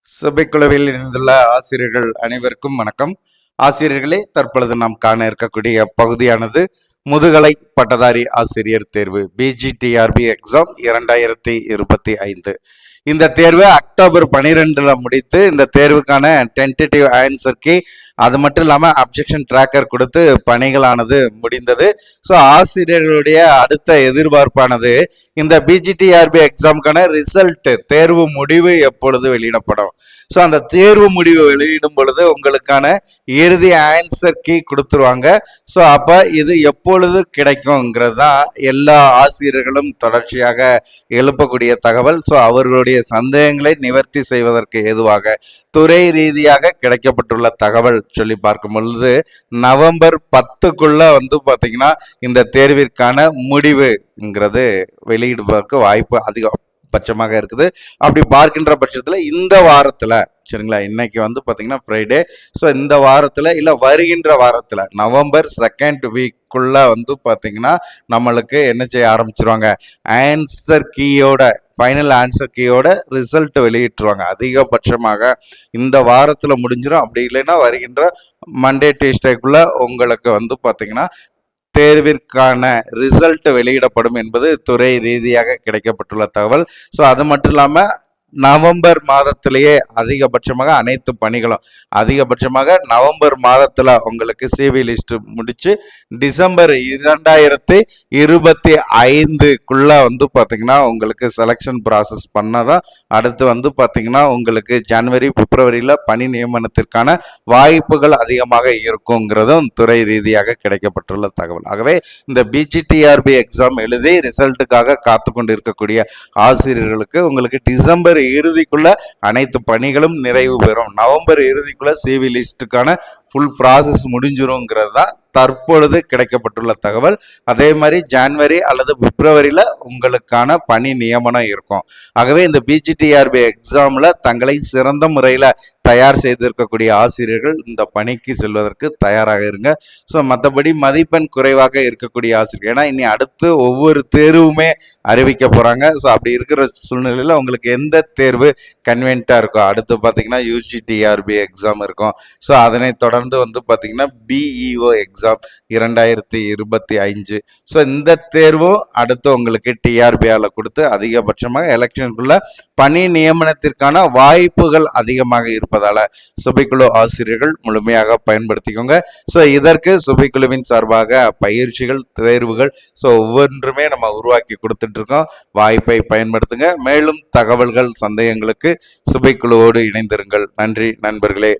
சபைக்குழுவில் இணைந்துள்ள ஆசிரியர்கள் அனைவருக்கும் வணக்கம். ஆசிரியர்களே, தற்பொழுது நாம் காண இருக்கக்கூடிய பகுதியானது முதுகலை பட்டதாரி ஆசிரியர் தேர்வு பிஜிடிஆர்பி எக்ஸாம் 2025. இந்த தேர்வு அக்டோபர் 12 முடித்து இந்த தேர்வுக்கான டென்டேட்டிவ் ஆன்சர் கீ அது மட்டும் இல்லாமல் அப்ஜெக்ஷன் ட்ராக்கர் கொடுத்து பணிகளானது முடிந்தது. ஸோ ஆசிரியர்களுடைய அடுத்த எதிர்பார்ப்பானது இந்த பிஜிடிஆர்பி எக்ஸாமுக்கான ரிசல்ட் தேர்வு முடிவு எப்பொழுது வெளியிடப்படும். ஸோ அந்த தேர்வு முடிவு வெளியிடும் பொழுது உங்களுக்கான இறுதி ஆன்சர் கீ கொடுத்துருவாங்க. ஸோ அப்போ இது எப்பொழுது கிடைக்குங்கிறது தான் எல்லா ஆசிரியர்களும் தொடர்ச்சியாக எழுப்பக்கூடிய தகவல். ஸோ அவர்களுடைய சந்தேகங்களை நிவர்த்தி செய்வதற்கு ஏதுவாக துறை ரீதியாக கிடைக்கப்பட்டுள்ள தகவல் சொல்லி பார்க்கும் பொழுது நவம்பர் 10க்குள்ள பாத்தீங்கன்னா இந்த தேர்விற்கான முடிவுங்கிறது வெளியிடுவதற்கு வாய்ப்பு அதிகபட்சமாக இருக்குது. அப்படி பார்க்கின்ற பட்சத்தில் இந்த வாரத்தில் சரிங்களா, இன்னைக்கு பார்த்தீங்கன்னா ஃப்ரைடே. ஸோ இந்த வாரத்தில் இல்லை வருகின்ற வாரத்தில் நவம்பர் 2nd வீக்குள்ள பார்த்தீங்கன்னா நம்மளுக்கு என்ன செய்ய ஆரம்பிச்சிருவாங்க, ஆன்சர் கீயோட ஃபைனல் ஆன்சர் கீயோட ரிசல்ட் வெளியிட்டுருவாங்க. அதிகபட்சமாக இந்த வாரத்தில் முடிஞ்சிடும். அப்படி இல்லைன்னா வருகின்ற மண்டே டியூஸ்டேக்குள்ள உங்களுக்கு பார்த்தீங்கன்னா தேர்விற்கான ரிசல்ட் வெளியிடப்படும் என்பது துறை ரீதியாக கிடைக்கப்பட்டுள்ள தகவல். ஸோ அது மட்டும் இல்லாமல் நவம்பர் மாதத்திலேயே அதிகபட்சமாக அனைத்து பணிகளும் அதிகபட்சமாக நவம்பர் மாதத்தில் உங்களுக்கு சிவி லிஸ்ட் முடிச்சு டிசம்பர் 2025க்குள்ள பார்த்தீங்கன்னா உங்களுக்கு செலெக்ஷன் ப்ராசஸ் பண்ணதான் அடுத்து பார்த்தீங்கன்னா உங்களுக்கு ஜனவரி பிப்ரவரியில் பணி நியமனத்திற்கான வாய்ப்புகள் அதிகமாக இருக்குங்கிறதும் துறை ரீதியாக கிடைக்கப்பட்டுள்ள தகவல். ஆகவே இந்த பிஜிடிஆர்பி எக்ஸாம் எழுதி ரிசல்ட்டுக்காக காத்து கொண்டு இருக்கக்கூடிய ஆசிரியர்களுக்கு உங்களுக்கு டிசம்பர் இறுதிக்குள்ள அனைத்து பணிகளும் நிறைவு பெறும். நவம்பர் இறுதிக்குள்ள சிவி லிஸ்டுக்கான ஃபுல் ப்ராசஸ் முடிஞ்சிருங்கிறது தான் தற்பொழுது கிடைக்கப்பட்டுள்ள தகவல். அதே மாதிரி ஜனவரி அல்லது பிப்ரவரியில் உங்களுக்கான பணி நியமனம் இருக்கும். ஆகவே இந்த பிஜிடிஆர்பி எக்ஸாமில் தங்களை சிறந்த முறையில் தயார் செய்திருக்கக்கூடிய ஆசிரியர்கள் இந்த பணிக்கு செல்வதற்கு தயாராக இருங்க. ஸோ மற்றபடி மதிப்பெண் குறைவாக இருக்கக்கூடிய ஆசிரியர், ஏன்னா இனி அடுத்து ஒவ்வொரு தேர்வுமே அறிவிக்க போகிறாங்க. ஸோ அப்படி இருக்கிற சூழ்நிலையில் உங்களுக்கு எந்த தேர்வு கன்வீனியன்ட்டாக இருக்கும், அடுத்து பார்த்தீங்கன்னா யூஜிடிஆர்பி எக்ஸாம் இருக்கும். ஸோ அதனை தொடர்ந்து பார்த்தீங்கன்னா பிஇஓ எக்ஸாம் 2025. ஸோ இந்த தேர்வும் அடுத்து உங்களுக்கு டிஆர்பியால கொடுத்து அதிகபட்சமாக எலெக்ஷனுக்குள்ள பணி நியமனத்திற்கான வாய்ப்புகள் அதிகமாக இருப்பதால சுபைக்குழு ஆசிரியர்கள் முழுமையாக பயன்படுத்திக்கோங்க. ஸோ இதற்கு சுபைக்குழுவின் சார்பாக பயிற்சிகள், தேர்வுகள் ஸோ ஒவ்வொன்றுமே நம்ம உருவாக்கி கொடுத்துட்டு இருக்கோம். வாய்ப்பை பயன்படுத்துங்க. மேலும் தகவல்கள், சந்தேகங்களுக்கு சுபைக்குழுவோடு இணைந்திருங்கள். நன்றி நண்பர்களே.